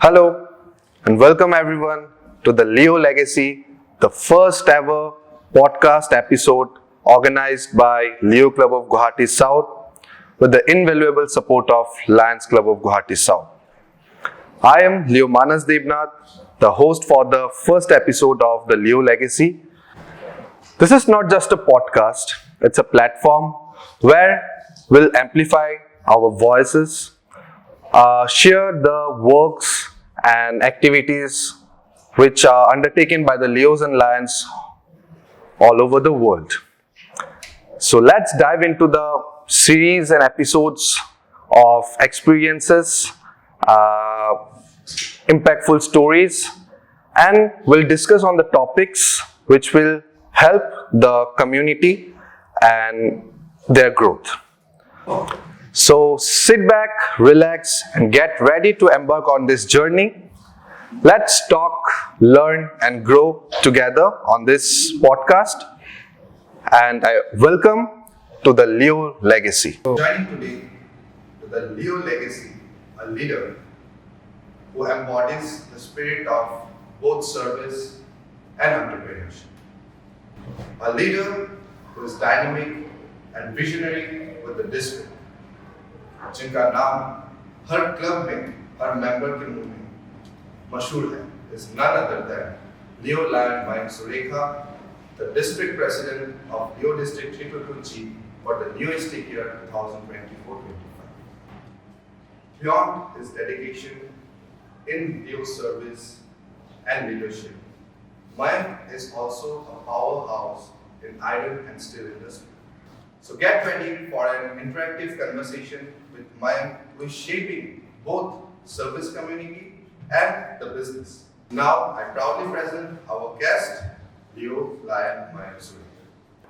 Hello and welcome everyone to the Leo Legacy, the first ever podcast episode organized by Leo Club of Guwahati South with the invaluable support of Lions Club of Guwahati South. I am Leo Manas Debnath, the host for the first episode of the Leo Legacy. This is not just a podcast, it's a platform where we'll amplify our voices, share the works and activities which are undertaken by the Leos and Lions all over the world. So let's dive into the series and episodes of experiences, impactful stories, and we'll discuss on the topics which will help the community and their growth. So sit back, relax, and get ready to embark on this journey. Let's talk, learn, and grow together on this podcast. And I welcome to the Leo Legacy. Joining today to the Leo Legacy, a leader who embodies the spirit of both service and entrepreneurship. A leader who is dynamic and visionary with the district, जिनका नाम हर club में, हर member के मुंह में मशहूर है, is none other than Leo Lion Mike Surekha, the district president of Leo District 322G for the new estate year 2024-25. Beyond his dedication in Leo service and leadership, Mike is also a powerhouse in iron and steel industry. So get ready for an interactive conversation with Mayank, who is shaping both service community and the business. Now, I proudly present our guest, Leo Lion Mayank Surekha.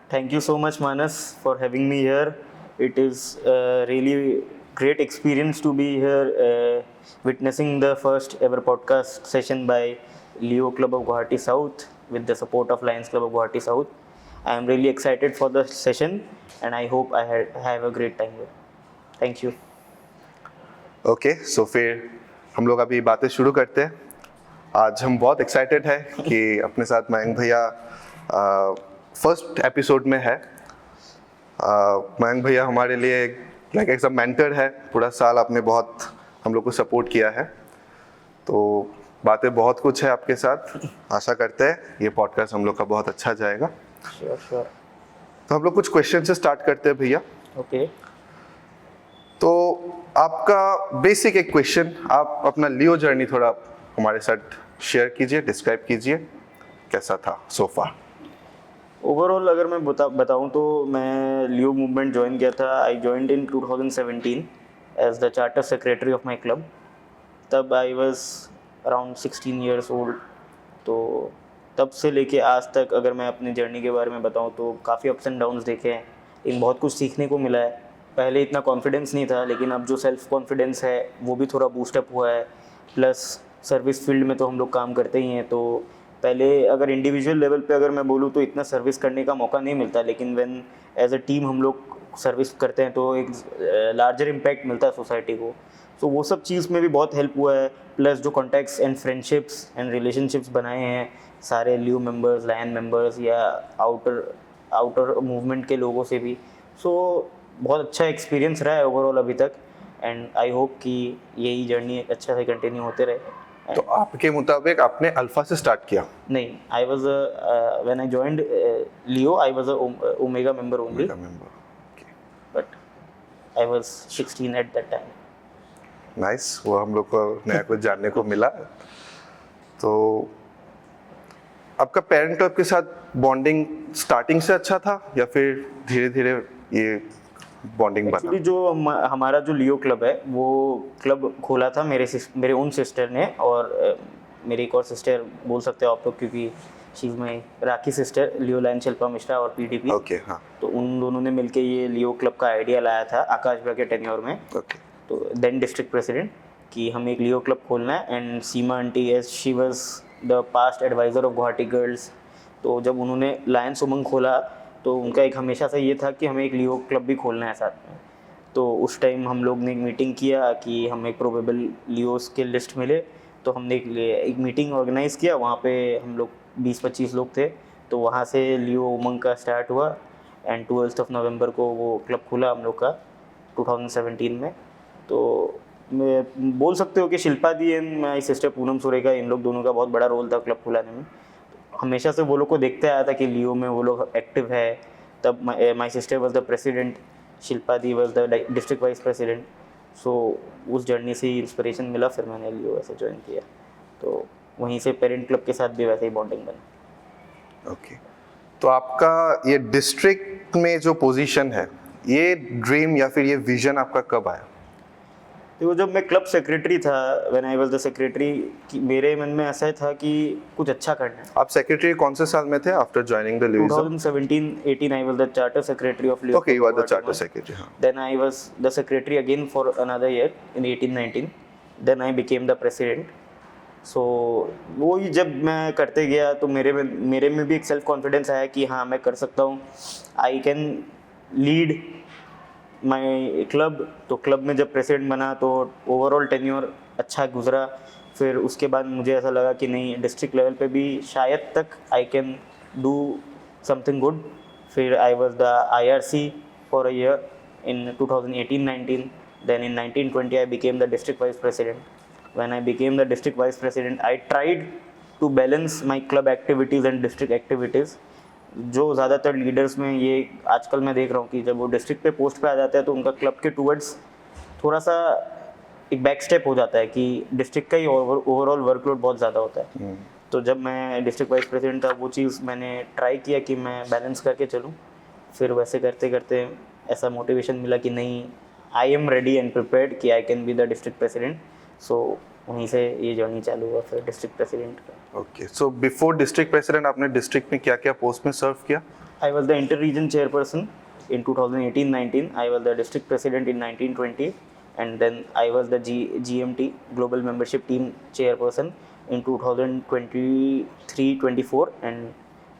Thank you so much, Manas, for having me here. It is a really great experience to be here, witnessing the first ever podcast session by Leo Club of Guwahati South with the support of Lions Club of Guwahati South. I am really excited for the session and I hope I have a great time here. Thank you. Okay, so फिर हम लोग अभी बातें शुरू करते हैं. आज हम बहुत एक्साइटेड है कि अपने साथ मयंक भैया फर्स्ट एपिसोड में है. मयंक भैया हमारे लिए लाइक एक मेंटर है. पूरा साल आपने बहुत हम लोग को सपोर्ट किया है, तो बातें बहुत कुछ है आपके साथ. आशा करते हैं ये पॉडकास्ट हम लोग का बहुत अच्छा जाएगा. श्योर. तो हम लोग कुछ क्वेश्चन से स्टार्ट करते हैं भैया. ओके. तो आपका बेसिक एक क्वेश्चन, आप अपना लियो जर्नी थोड़ा हमारे साथ शेयर कीजिए, डिस्क्राइब कीजिए कैसा था सो फार. ओवरऑल अगर मैं बताऊं तो मैं लियो मूवमेंट ज्वाइन किया था. I joined in 2017 as the charter secretary of my club. तब I was around 16 years old. तो तब से लेके आज तक अगर मैं अपनी जर्नी के बारे में बताऊं तो काफ़ी अप्स एंड डाउन्स देखे हैं. इन बहुत कुछ सीखने को मिला है. पहले इतना कॉन्फिडेंस नहीं था, लेकिन अब जो सेल्फ कॉन्फिडेंस है वो भी थोड़ा बूस्टअप हुआ है. प्लस सर्विस फील्ड में तो हम लोग काम करते ही हैं, तो पहले अगर इंडिविजुअल लेवल पे अगर मैं बोलूँ तो इतना सर्विस करने का मौका नहीं मिलता, लेकिन व्हेन एज अ टीम हम लोग सर्विस करते हैं तो एक लार्जर इम्पैक्ट मिलता है सोसाइटी को. तो वो सब चीज़ में भी बहुत हेल्प हुआ है. प्लस जो contacts and friendships and relationships बनाए हैं सारे लियो मेंबर्स, लायन मेंबर्स या आउटर मूवमेंट के लोगों से भी, सो बहुत अच्छा एक्सपीरियंस रहा है ओवरऑल अभी तक. एंड आई होप कि यही जर्नी अच्छा से कंटिन्यू होते रहे. तो आपके मुताबिक आपने अल्फा से स्टार्ट किया? नहीं, I was when I joined Leo I was a omega member only, but I was 16 at that time. Nice, वो हम लोग को नया कुछ जानने को मिला. तो आपका पेरेंट क्लब के साथ बॉन्डिंग स्टार्टिंग से अच्छा था या फिर धीरे धीरे ये बॉन्डिंग बना? एक्चुअली जो हमारा जो लियो क्लब है वो क्लब खोला था मेरे उन सिस्टर ने, और मेरी एक और सिस्टर बोल सकते हो आप लोग, क्योंकि she is my rakhi sister, Leo line Shilpa Mishra और पीडीपी. ओके, हाँ. तो उन दोनों ने मिलके ये लियो क्लब का आइडिया लाया था आकाश भैया के टेन्योर में. ओके. तो देन डिस्ट्रिक्ट प्रेसिडेंट कि हमें एक लियो क्लब खोलना है. And Seema aunty as she was the past advisor of Guwahati girls. तो जब उन्होंने लायंस उमंग खोला तो उनका एक हमेशा से ये था कि हमें एक लियो क्लब भी खोलना है साथ में. तो उस टाइम हम लोग ने एक मीटिंग किया कि हमें प्रोबेबल लियोस के लिस्ट मिले, तो हमने एक मीटिंग ऑर्गेनाइज़ किया, वहाँ पे हम लोग 20-25 लोग थे, तो वहाँ से लियो उमंग का स्टार्ट हुआ एंड 12 नवंबर को वो क्लब खुला हम लोग का 2017 में। तो मैं बोल सकते हो कि Shilpa di and my sister Poonam Surekha, इन लोग दोनों का बहुत बड़ा रोल था क्लब खुलाने में। हमेशा से वो लोग को देखते आया था कि लियो में वो लोग एक्टिव है। तब my sister was the president, Shilpa di was the district vice president. So उस जर्नी से ही इंस्पिरेशन मिला, फिर मैंने लियो ऐसे ज्वाइन किया। तो वहीं से पेरेंट क्लब के साथ भी वैसे ही बॉन्डिंग बना। ओके, तो आपका ये डिस्ट्रिक्ट में जो पोजीशन है, ये ड्रीम या फिर ये विजन आपका कब आया? देखो, जब मैं क्लब सेक्रेटरी था, when I was the secretary, मेरे मन में ऐसा था कि कुछ अच्छा करना है। आप सेक्रेटरी कौन से साल में थे after joining the Leo? 2017-18 I was the charter secretary of Leo. Okay, you are the charter secretary. हाँ, then I was the secretary again for another year in 18-19, then I became the president. So वो ही जब मैं करते गया तो मेरे में भी एक सेल्फ कॉन्फिडेंस आया कि हाँ, मैं कर सकता हूँ, I can lead my club. तो क्लब में जब प्रेसिडेंट बना तो ओवरऑल टेन्योर अच्छा गुजरा। फिर उसके बाद मुझे ऐसा लगा कि नहीं, डिस्ट्रिक्ट लेवल पे भी शायद तक I can do something good. फिर I was the IRC for a year in 2018-19, then in 1920 I became the district vice president. When I became the district vice president, I tried to balance my club activities and district activities. जो ज़्यादातर leaders में ये आजकल मैं देख रहा हूँ कि जब वो डिस्ट्रिक्ट पे पोस्ट पे आ जाते हैं तो उनका क्लब के टूवर्ड्स थोड़ा सा एक बैक स्टेप हो जाता है कि डिस्ट्रिक्ट का ही ओवरऑल वर्कलोड बहुत ज़्यादा होता है। तो जब मैं डिस्ट्रिक्ट वाइस प्रेसिडेंट था, वो चीज़ मैंने ट्राई किया कि मैं बैलेंस करके चलूँ। फिर वैसे करते करते ऐसा मोटिवेशन मिला कि नहीं, I am ready and prepared कि I can be the district president. So वहीं से ये जर्नी चालू हुआ फिर डिस्ट्रिक्ट प्रेसिडेंट का। Okay, so before district president आपने डिस्ट्रिक्ट में क्या क्या पोस्ट में सर्व किया? I was the inter region chairperson in 2018-19, I was the district president in 1920, and then I was the GMT Global Membership Team Chairperson in 2023-24, and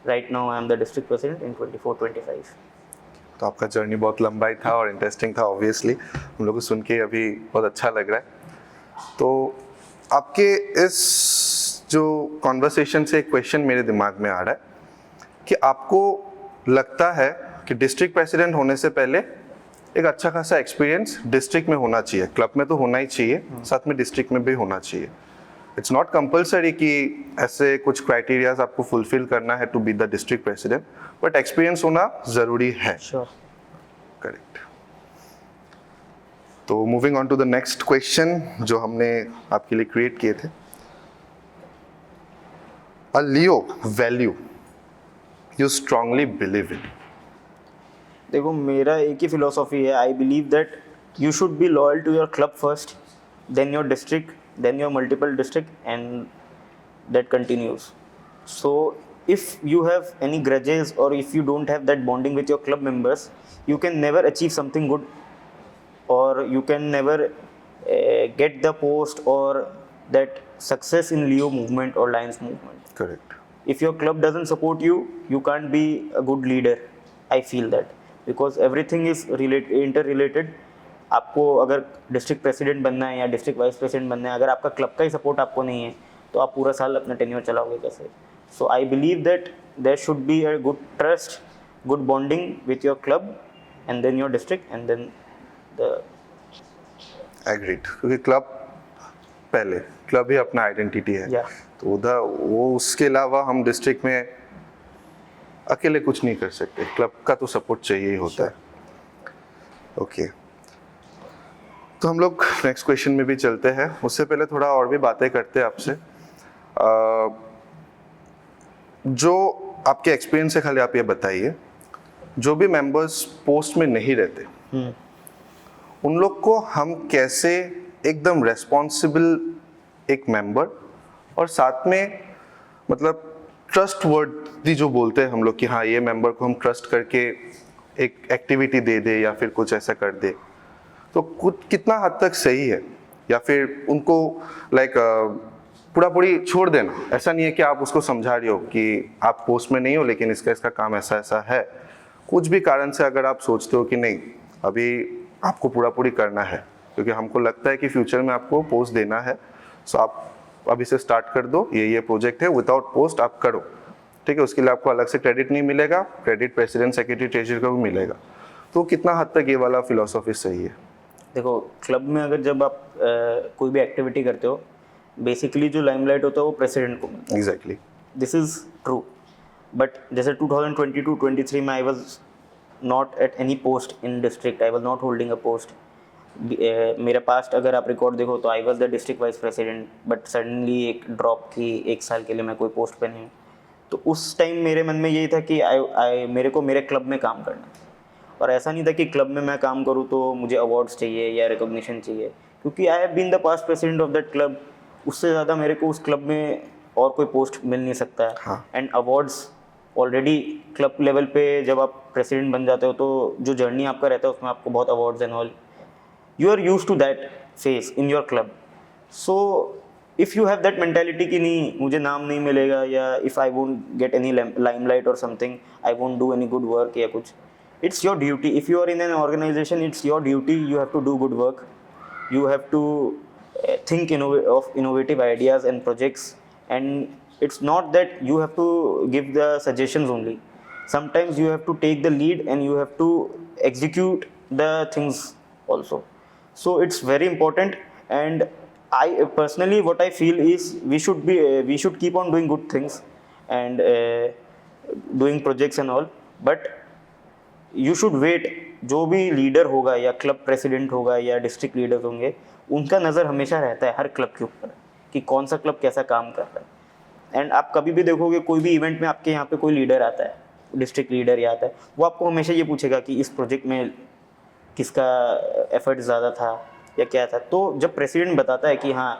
right now I am the District President in 24-25. तो आपका journey बहुत लंबा ही था और interesting था, obviously हम लोग को सुन के अभी बहुत अच्छा लग रहा है। तो आपके इस जो कॉन्वर्सेशन से एक क्वेश्चन मेरे दिमाग में आ रहा है कि आपको लगता है कि डिस्ट्रिक्ट प्रेसिडेंट होने से पहले एक अच्छा खासा एक्सपीरियंस डिस्ट्रिक्ट में होना चाहिए, क्लब में तो होना ही चाहिए, साथ में डिस्ट्रिक्ट में भी होना चाहिए। इट्स नॉट कंपल्सरी कि ऐसे कुछ क्राइटेरियाज आपको फुलफिल करना है to be the district president, but experience होना ज़रूरी है। Sure. करेक्ट। तो moving on to the next question जो हमने आपके लिए क्रिएट किए थे, a Leo value you strongly believe in. देखो, मेरा एक ही फिलोसॉफी है, I believe that you should be loyal to your club first, then your district, then your multiple district, and that continues. So if you have any grudges or if you don't have that bonding with your club members, you can never achieve something good, or you can never get the post or that success in Leo movement or Lions movement. Correct. If your club doesn't support you, you can't be a good leader. I feel that because everything is interrelated. आपको अगर district president बनना है या district vice president बनना है, अगर आपका club का ही सपोर्ट आपको नहीं है तो आप पूरा साल अपना टेन्योर चलाओगे कैसे? So I believe that there should be a good trust, good bonding with your club and then your district and then the agreed, क्योंकि क्लब पहले, क्लब ही अपना आइडेंटिटी है। Yeah. तो उधर वो, उसके अलावा हम डिस्ट्रिक्ट में अकेले कुछ नहीं कर सकते, क्लब का तो सपोर्ट चाहिए ही होता है। ओके, तो हम लोग नेक्स्ट क्वेश्चन में भी चलते हैं। उससे पहले थोड़ा और भी बातें करते हैं आपसे। जो आपके एक्सपीरियंस से खाली आप ये बताइए, जो भी मेंबर्स पोस्ट में नहीं रहते उन लोग को हम कैसे एकदम रेस्पॉन्सिबल एक मेंबर और साथ में मतलब ट्रस्ट वर्दी जो बोलते हैं हम लोग कि हाँ ये मेंबर को हम ट्रस्ट करके एक एक्टिविटी दे दे या फिर कुछ ऐसा कर दे, तो कुछ कितना हद तक सही है, या फिर उनको लाइक पूरा पूरी छोड़ देना? ऐसा नहीं है कि आप उसको समझा रही हो कि आप पोस्ट में नहीं हो लेकिन इसका काम ऐसा ऐसा है, कुछ भी कारण से अगर आप सोचते हो कि नहीं अभी आपको पूरा पूरी करना है क्योंकि हमको लगता है कि फ्यूचर में आपको पोस्ट देना है, सो आप अभी से स्टार्ट कर दो, ये प्रोजेक्ट है, विदाउट पोस्ट आप करो, ठीक है। उसके लिए आपको अलग से क्रेडिट नहीं मिलेगा, क्रेडिट प्रेसिडेंट, सेक्रेटरी, ट्रेजरर को भी मिलेगा। तो कितना हद तक ये वाला फिलोसॉफी सही है? देखो, क्लब में अगर जब आप कोई भी एक्टिविटी करते हो, बेसिकली जो लाइमलाइट होता है वो प्रेसिडेंट को मिलता है। Exactly. This is true. But जैसे 2022-23 में I was not at any post in district, I was not holding a post. मेरा पास्ट अगर आप रिकॉर्ड देखो तो आई was the district vice president, but suddenly एक ड्रॉप की, 1 साल के लिए मैं कोई पोस्ट पे नहीं हूँ। तो उस टाइम मेरे मन में यही था कि मेरे को मेरे क्लब में काम करना है। और ऐसा नहीं था कि क्लब में मैं काम करूँ तो मुझे अवार्ड्स चाहिए या रिकॉग्निशन चाहिए, क्योंकि I have been the past president of that club. उससे ज़्यादा मेरे को उस क्लब में और कोई पोस्ट मिल नहीं सकता है। हाँ। And awards already club level पे जब आप प्रेसिडेंट बन जाते हो तो जो जर्नी आपका रहता है उसमें आपको बहुत awards and all, you are used to that face in your club. So if you have that mentality कि नहीं मुझे नाम नहीं मिलेगा, या if I won't get any limelight और something, I won't do any good work या कुछ, it's your duty. If you are in an organization, it's your duty. You have to do good work. You have to think of innovative ideas and projects. And it's not that you have to give the suggestions only. Sometimes you have to take the lead and you have to execute the things also. So it's very important. And I personally, what I feel is we should keep on doing good things and doing projects and all. But you should wait, जो भी leader होगा या club president होगा या district leaders होंगे, उनका नज़र हमेशा रहता है हर क्लब के ऊपर कि कौन सा क्लब कैसा काम कर रहा है। एंड आप कभी भी देखोगे कोई भी इवेंट में आपके यहाँ पे कोई लीडर आता है, डिस्ट्रिक्ट लीडर या आता है, वो आपको हमेशा ये पूछेगा कि इस प्रोजेक्ट में किसका एफर्ट ज़्यादा था या क्या था। तो जब प्रेसिडेंट बताता है कि हाँ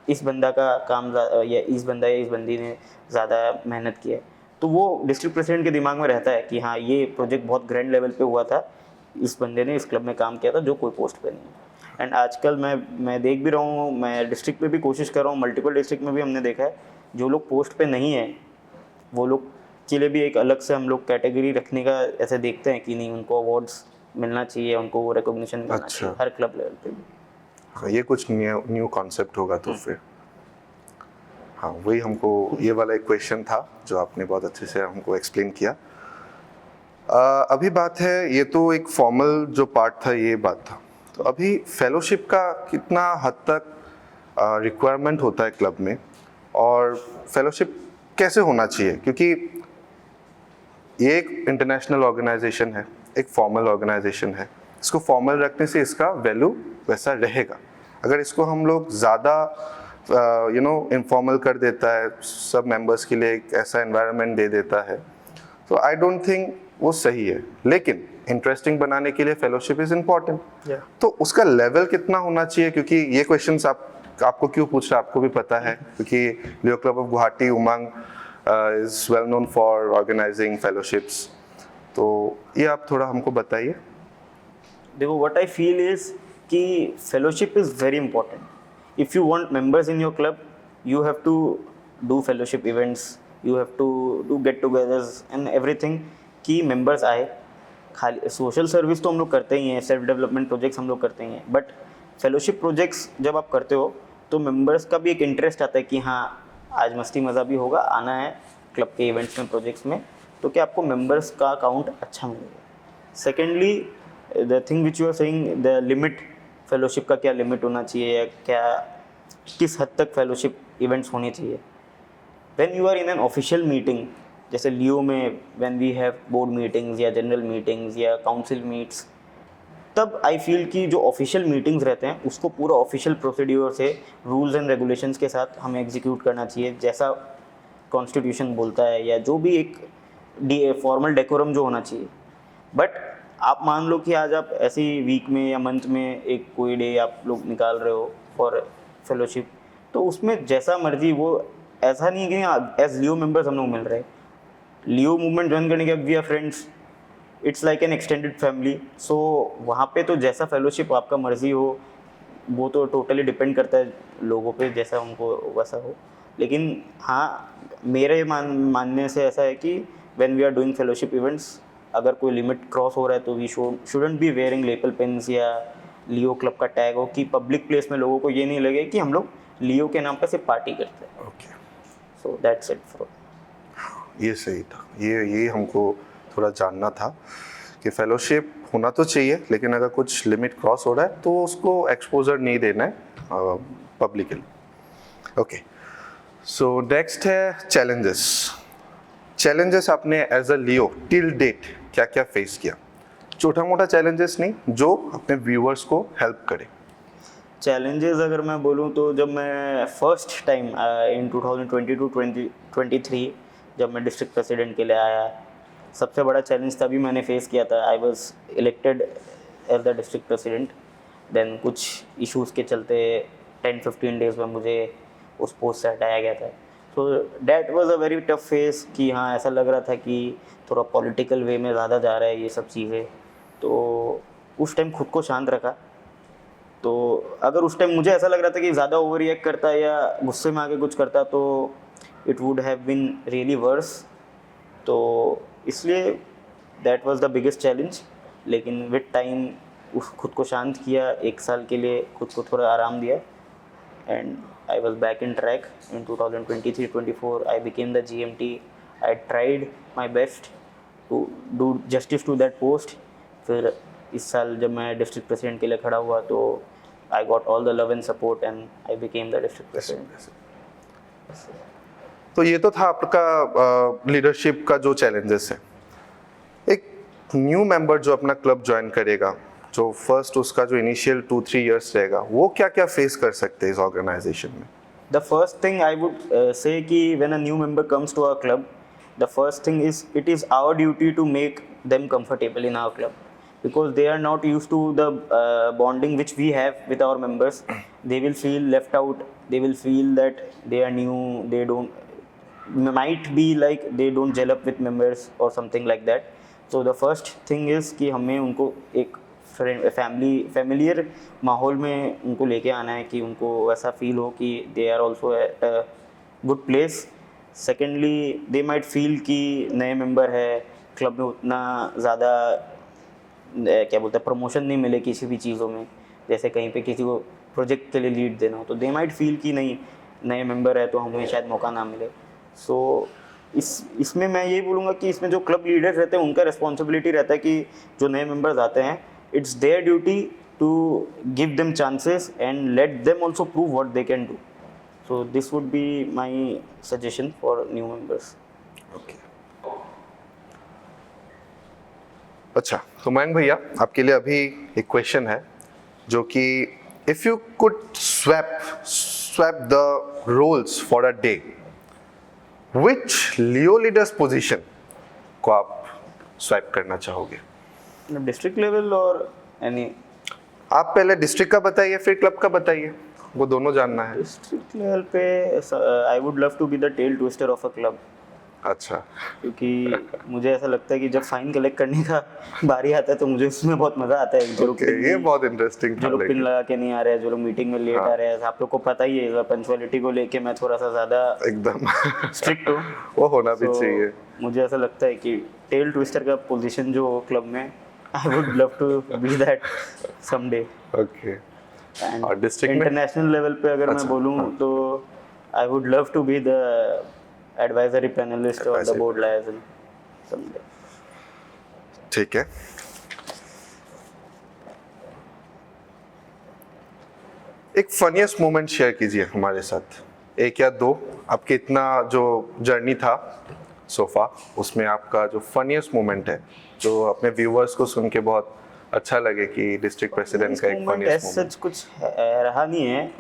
इस बंदा का काम या इस बंदा या इस बंदी ने ज़्यादा मेहनत की है, तो वो डिस्ट्रिक्ट प्रेसिडेंट के दिमाग में रहता है कि हाँ ये प्रोजेक्ट बहुत ग्रैंड लेवल पे हुआ था, इस बंदे ने इस क्लब में काम किया था जो कोई पोस्ट पे नहीं है। एंड आजकल मैं देख भी रहा हूँ, मैं डिस्ट्रिक्ट में भी कोशिश कर रहा हूँ, मल्टीपल डिस्ट्रिक्ट में भी हमने देखा है जो लोग पोस्ट पे नहीं है वो लोग के लिए भी एक अलग से हम लोग कैटेगरी रखने का ऐसे देखते हैं कि नहीं उनको अवार्ड्स मिलना चाहिए, उनको वो रिकॉग्निशन मिलना चाहिए हर क्लब लेवल पे भी। हाँ, ये कुछ न्यू कॉन्सेप्ट होगा तो फिर हाँ वही हमको ये वाला एक क्वेश्चन था जो आपने बहुत अच्छे से हमको एक्सप्लेन किया। अभी बात है, ये तो एक फॉर्मल जो पार्ट था ये बात था, तो अभी फेलोशिप का कितना हद तक रिक्वायरमेंट होता है क्लब में और फेलोशिप कैसे होना चाहिए, क्योंकि ये एक इंटरनेशनल ऑर्गेनाइजेशन है, एक फॉर्मल ऑर्गेनाइजेशन है, इसको फॉर्मल रखने से इसका वैल्यू वैसा रहेगा। अगर इसको हम लोग ज़्यादा इनफॉर्मल कर देता है, सब मेंबर्स के लिए एक ऐसा एनवायरनमेंट दे देता है, तो आई डोंट थिंक वो सही है। लेकिन इंटरेस्टिंग बनाने के लिए फेलोशिप इज़ इम्पॉर्टेंट। तो उसका लेवल कितना होना चाहिए, क्योंकि ये क्वेश्चंस आपको क्यों पूछ रहा है आपको भी पता है, क्योंकि Leo club of Guwahati Umang is well known for organising fellowships, तो ये आप थोड़ा हमको बताइए। देखो, व्हाट आई फील इज़ कि fellowship is very important. If you want members in your club, you have to do fellowship events, you have to do get-togethers and everything कि members आए। खाली सोशल सर्विस तो हम लोग करते ही हैं, self development projects हम लोग करते ही हैं, बट फेलोशिप प्रोजेक्ट्स जब आप करते हो तो मेंबर्स का भी एक इंटरेस्ट आता है कि हाँ आज मस्ती मज़ा भी होगा, आना है क्लब के इवेंट्स में, प्रोजेक्ट्स में, तो क्या आपको मेंबर्स का अकाउंट अच्छा मिलेगा। Secondly, the thing which you are saying, the limit, fellowship का क्या लिमिट होना चाहिए या क्या किस हद तक फेलोशिप इवेंट्स होने चाहिए। When you are in an official meeting, जैसे लियो में when we have board meetings या जनरल मीटिंग्स या काउंसिल मीट्स, तब आई फील कि जो ऑफिशियल मीटिंग्स रहते हैं उसको पूरा ऑफिशियल प्रोसीड्यूर से रूल्स एंड रेगुलेशंस के साथ हमें एग्जीक्यूट करना चाहिए, जैसा कॉन्स्टिट्यूशन बोलता है या जो भी एक फॉर्मल डेकोरम जो होना चाहिए। बट आप मान लो कि आज आप ऐसी वीक में या मंथ में एक कोई डे आप लोग निकाल रहे हो फॉर फेलोशिप, तो उसमें जैसा मर्जी, वो ऐसा नहीं है कि एज लियो मेंबर्स हम लोग मिल रहे हैं। लियो मूवमेंट ज्वाइन करने के बाद we are friends, it's like an extended family. So वहाँ पे तो जैसा फेलोशिप आपका मर्जी हो, वो तो टोटली डिपेंड करता है लोगों पे, जैसा उनको वैसा हो। लेकिन हाँ, मेरे मानने से ऐसा है कि when we are doing fellowship events, अगर कोई लिमिट क्रॉस हो रहा है तो we shouldn't be wearing lapel pins या लियो क्लब का टैग हो, कि पब्लिक प्लेस में लोगों को ये नहीं लगे कि हम लोग लियो के नाम पर सिर्फ पार्टी करते हैं. Okay, so that's it for. ये सही था. ये हमको थोड़ा जानना था कि फेलोशिप होना तो चाहिए, लेकिन अगर कुछ लिमिट क्रॉस हो रहा है तो उसको एक्सपोजर नहीं देना है पब्लिकली. ओके, सो नेक्स्ट है चैलेंजेस. चैलेंजेस आपने as a Leo till date क्या क्या फेस किया? छोटा मोटा चैलेंजेस नहीं, जो अपने व्यूअर्स को हेल्प करे. चैलेंजेस अगर मैं बोलूँ तो जब मैं फर्स्ट टाइम इन 2022-23 जब मैं डिस्ट्रिक्ट प्रेसिडेंट के लिए आया, सबसे बड़ा चैलेंज तभी मैंने फेस किया था. I was elected as the district president, then कुछ इश्यूज़ के चलते 10-15 डेज़ में मुझे उस पोस्ट से हटाया गया था. तो that was a very tough face कि हाँ, ऐसा लग रहा था कि थोड़ा पॉलिटिकल वे में ज़्यादा जा रहा है ये सब चीज़ें. तो उस टाइम खुद को शांत रखा. तो अगर उस टाइम मुझे ऐसा लग रहा था कि ज़्यादा ओवर रिएक्ट करता या गुस्से में आके कुछ करता तो it would have been really worse. तो इसलिए that was the biggest challenge. लेकिन विद टाइम उस खुद को शांत किया, 1 साल के लिए खुद को थोड़ा आराम दिया, and I was back in track. In 2023-24 I became the GMT. I tried my best to do justice to that post. फिर इस साल जब मैं डिस्ट्रिक्ट प्रेसिडेंट के लिए खड़ा हुआ तो I got all the love and support and I became the district president. तो ये तो था आपका लीडरशिप का जो चैलेंजेस है. एक न्यू मेंबर जो अपना क्लब ज्वाइन करेगा, जो फर्स्ट उसका जो इनिशियल 2-3 इयर्स रहेगा, वो क्या क्या फेस कर सकते हैं इस ऑर्गेनाइजेशन में? The first thing I would say कि when a new member comes to our club, the first thing is it is our duty to make them comfortable in our club, because they are not used to the bonding which we have with our members. They will feel left out. They will feel that they are new. They might be like they don't gel up with members or something like that. So the first thing is कि हमें उनको एक familiar माहौल में उनको लेके आना है कि उनको वैसा फील हो कि they are also at a good place. Secondly they might feel कि नए मेंबर है, क्लब में उतना ज़्यादा क्या बोलते हैं प्रमोशन नहीं मिले किसी भी चीज़ों में. जैसे कहीं पे किसी को प्रोजेक्ट के लिए लीड देना हो तो दे माइट फील कि नहीं, नए मेंबर है तो हमें शायद मौका ना मिले. सो इसमें मैं यही बोलूँगा कि इसमें जो क्लब लीडर्स रहते हैं उनका रिस्पॉन्सिबिलिटी रहता है कि जो नए मेंबर्स आते हैं, it's their duty to give them chances and let them also prove what they can do. So this would be my suggestion for new members. Okay. अच्छा, तो मयंक भैया आपके लिए अभी एक क्वेश्चन है जो कि if you could swap the roles for a day, which Leo leaders position को आप स्वैप करना चाहोगे? डिस्ट्रिक्ट लेवल और एनी? आप पहले डिस्ट्रिक्ट का बताइए, फिर क्लब का बताइए, वो दोनों जानना है. डिस्ट्रिक्ट लेवल पे I would love to be the tail twister of a club. अच्छा, क्योंकि मुझे ऐसा लगता है कि जब फाइन कलेक्ट करने का बारी आता है तो मुझे उसमें बहुत मज़ा आता है. जो लोग ये बहुत इंटरेस्टिंग जो लोग पिन लगा के नहीं आ रहे हैं, जो लोग मीटिंग में लेट आ रहे हैं, आप लोग को पता ही है पंचुअलिटी को लेके मैं थोड़ा सा ज़्यादा एकदम स्ट्रिक्ट हूँ. वो होना भी चाहिए. मुझे ऐसा लगता है कि टेल ट्विस्टर का पोजीशन जो हो क्लब में, I would love to be that someday. Okay. And और डिस्ट्रिक्ट में? इंटरनेशनल लेवल पे अगर मैं बोलूँ तो I would love to be the advisory panelist और द बोर्ड लायसन समडे. ठीक है. एक फनीएस्ट मोमेंट शेयर कीजिए हमारे साथ, 1 या 2. आपके इतना जो जर्नी था सोफा, उसमें आपका जो फनीएस्ट मोमेंट है जो अपने व्यूअर्स को सुन के बहुत अच्छा लगे कि डिस्ट्रिक्ट प्रेसिडेंट का एक फनीएस्ट मोमेंट. सच कुछ रहा नहीं है,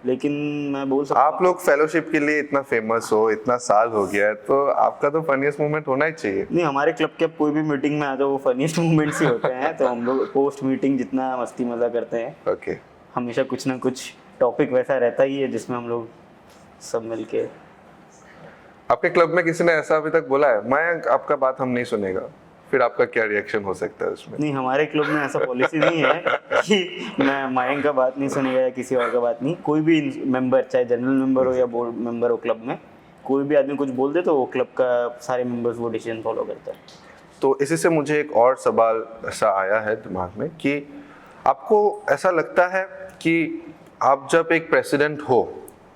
लेकिन मैं बोल सकता आप लोग फेलोशिप के लिए इतना फेमस हो, इतना साल हो गया है, तो आपका तो फनीएस्ट मोमेंट होना ही चाहिए. नहीं, हमारे क्लब के कोई भी मीटिंग में आ जाओ वो फनीएस्ट मोमेंट्स ही होते हैं. तो हम लोग पोस्ट मीटिंग जितना मस्ती मजा करते हैं, ओके. हमेशा कुछ ना कुछ टॉपिक वैसा रहता ही है जिसमें हम लोग सब मिलके. आपके क्लब में किसी ने ऐसा अभी तक बोला है, मैं आपका बात हम नहीं सुनेगा, फिर आपका क्या रिएक्शन हो सकता है उसमें? नहीं, हमारे क्लब में ऐसा पॉलिसी नहीं है कि मैं मयंक का बात नहीं सुनेगा या किसी और का बात नहीं. कोई भी मेंबर, चाहे जनरल मेंबर हो या बोर्ड मेंबर हो क्लब में, कोई भी आदमी कुछ बोल दे तो वो क्लब का सारे मेंबर्स वो डिसीजन फॉलो करता है. तो इसी से मुझे एक और सवाल ऐसा आया है दिमाग में कि आपको ऐसा लगता है कि आप जब एक प्रेसिडेंट हो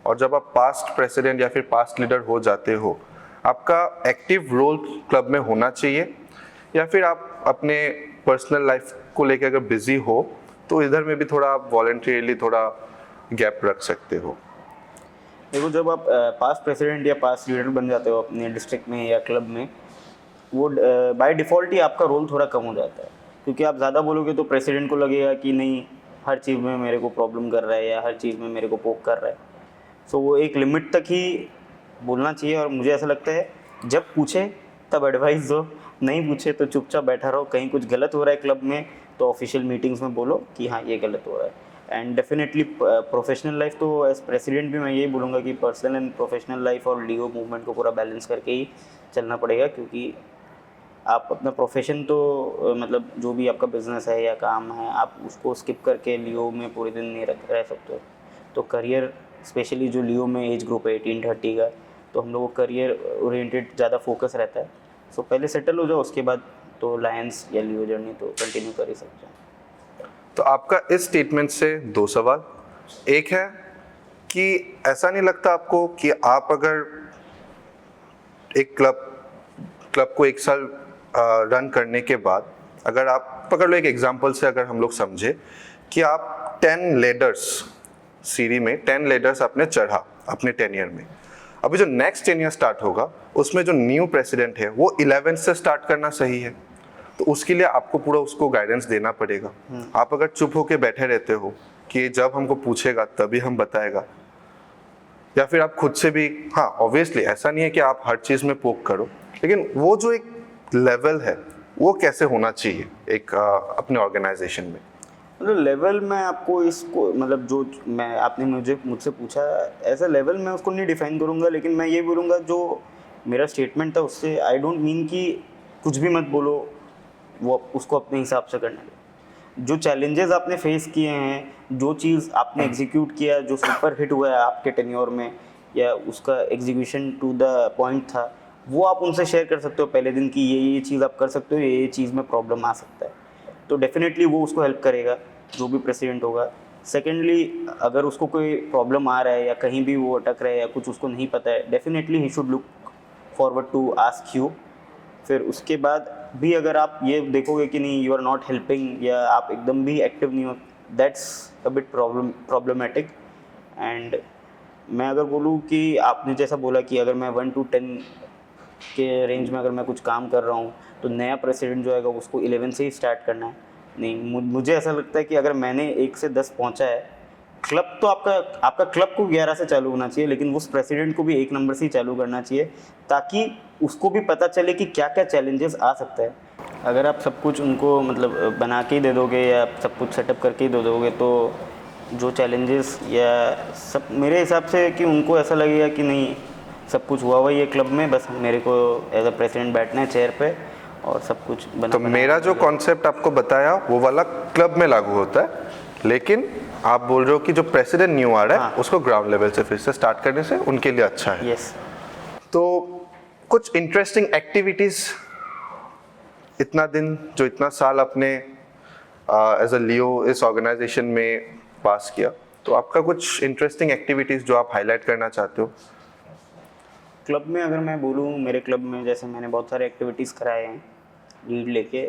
और जब आप पास्ट प्रेसिडेंट या फिर पास्ट लीडर हो जाते हो, आपका एक्टिव रोल क्लब में होना चाहिए, या फिर आप अपने पर्सनल लाइफ को लेकर अगर बिजी हो तो इधर में भी थोड़ा आप वॉलंटियरली थोड़ा गैप रख सकते हो? देखो, जब आप पास्ट प्रेसिडेंट या पास्ट लीडर बन जाते हो अपने डिस्ट्रिक्ट में या क्लब में, वो बाय डिफ़ॉल्ट ही आपका रोल थोड़ा कम हो जाता है, क्योंकि आप ज़्यादा बोलोगे तो प्रेसिडेंट को लगेगा कि नहीं, हर चीज़ में मेरे को प्रॉब्लम कर रहा है या हर चीज़ में मेरे को पोक कर रहा है। सो वो एक लिमिट तक ही बोलना चाहिए, और मुझे ऐसा लगता है जब पूछे तब एडवाइस दो, नहीं पूछे तो चुपचाप बैठा रहो। कहीं कुछ गलत हो रहा है क्लब में तो ऑफिशियल मीटिंग्स में बोलो कि हाँ ये गलत हो रहा है। एंड डेफिनेटली प्रोफेशनल लाइफ तो एज प्रेसिडेंट भी मैं यही बोलूँगा कि पर्सनल एंड प्रोफेशनल लाइफ और लियो मूवमेंट को पूरा बैलेंस करके ही चलना पड़ेगा, क्योंकि आप अपना प्रोफेशन तो मतलब जो भी आपका बिजनेस है या काम है, आप उसको स्किप करके लियो में पूरे दिन नहीं रह सकते हो। तो करियर, स्पेशली जो लियो में एज ग्रुप है 18-30 का, तो हम लोगों को करियर ओरिएंटेड ज़्यादा फोकस रहता है। सो पहले सेटल हो जाओ, उसके बाद तो लायंस या लियो जर्नी तो कंटिन्यू कर ही सकते हैं। तो आपका इस स्टेटमेंट से दो सवाल। एक है कि ऐसा नहीं लगता आपको कि आप अगर एक क्लब को एक साल रन करने के बाद, अगर आप पकड़ लो एक एग्जांपल से, अगर हम लोग समझे कि आप 10 लेडर्स सीढ़ी में 10 लेडर्स आपने चढ़ा अपने टेन्योर में, अभी जो नेक्स्ट टेन्योर स्टार्ट होगा उसमें जो न्यू प्रेसिडेंट है वो 11 से स्टार्ट करना सही है, तो उसके लिए आपको पूरा उसको गाइडेंस देना पड़ेगा। आप अगर चुप होके बैठे रहते हो कि जब हमको पूछेगा तभी हम बताएगा, या फिर आप खुद से भी, हाँ ऑब्वियसली ऐसा नहीं है कि आप हर चीज़ में पोक करो, लेकिन वो जो एक लेवल है वो कैसे होना चाहिए एक अपने ऑर्गेनाइजेशन में? मतलब लेवल मैं आपको इसको, मतलब जो मैं आपने मुझसे पूछा, एज अ लेवल मैं उसको नहीं डिफाइन करूँगा, लेकिन मैं ये बोलूँगा जो मेरा स्टेटमेंट था उससे आई डोंट मीन कि कुछ भी मत बोलो, वो उसको अपने हिसाब से करने दो। जो चैलेंजेस आपने फेस किए हैं, जो चीज़ आपने एग्जीक्यूट किया, जो सुपर हिट हुआ है आपके टेन्योर में, या उसका एग्जीक्यूशन टू द पॉइंट था, वो आप उनसे शेयर कर सकते हो पहले दिन कि ये चीज़ आप कर सकते हो, ये चीज़ में प्रॉब्लम आ सकता है। तो डेफिनेटली वो उसको हेल्प करेगा, जो भी प्रेसिडेंट होगा। सेकेंडली, अगर उसको कोई प्रॉब्लम आ रहा है या कहीं भी वो अटक रहा है या कुछ उसको नहीं पता है, definitely he should look forward to ask you. फिर उसके बाद भी अगर आप ये देखोगे कि नहीं, यू आर नॉट हेल्पिंग या आप एकदम भी एक्टिव नहीं हो, that's a bit problematic. And मैं अगर बोलूँ कि आपने जैसा बोला कि अगर मैं 1 to 10 के रेंज में अगर मैं कुछ काम कर रहा हूँ तो नया प्रेसिडेंट जो आएगा उसको 11 से ही स्टार्ट करना है। नहीं, मुझे ऐसा लगता है कि अगर मैंने 1 से 10 पहुँचा है, क्लब तो आपका क्लब को 11 से चालू होना चाहिए, लेकिन उस प्रेसिडेंट को भी 1 नंबर से ही चालू करना चाहिए, ताकि उसको भी पता चले कि क्या क्या चैलेंजेस आ सकता है। अगर आप सब कुछ उनको मतलब बना के ही दे दोगे या सब कुछ सेटअप करके ही दे दोगे, तो जो चैलेंजेस या सब, मेरे हिसाब से कि उनको ऐसा लगेगा कि नहीं, सब कुछ हुआ हुआ ये क्लब में, बस मेरे को एज अ प्रेसिडेंट बैठना है चेयर पे और सब कुछ बना। तो मेरा जो कॉन्सेप्ट आपको बताया वो वाला क्लब में लागू होता है, लेकिन आप बोल रहे हो कि जो प्रेसिडेंट न्यू आ रहा है उसको ग्राउंड लेवल से फिर से स्टार्ट करने से उनके लिए अच्छा है। यस। तो कुछ इंटरेस्टिंग एक्टिविटीज इतना दिन, जो इतना साल आपने एज अ लियो इस ऑर्गेनाइजेशन में पास किया, तो आपका कुछ इंटरेस्टिंग एक्टिविटीज जो आप हाईलाइट करना चाहते हो? क्लब में अगर मैं बोलूँ, मेरे क्लब में जैसे मैंने बहुत सारे एक्टिविटीज़ कराए हैं लीड लेके।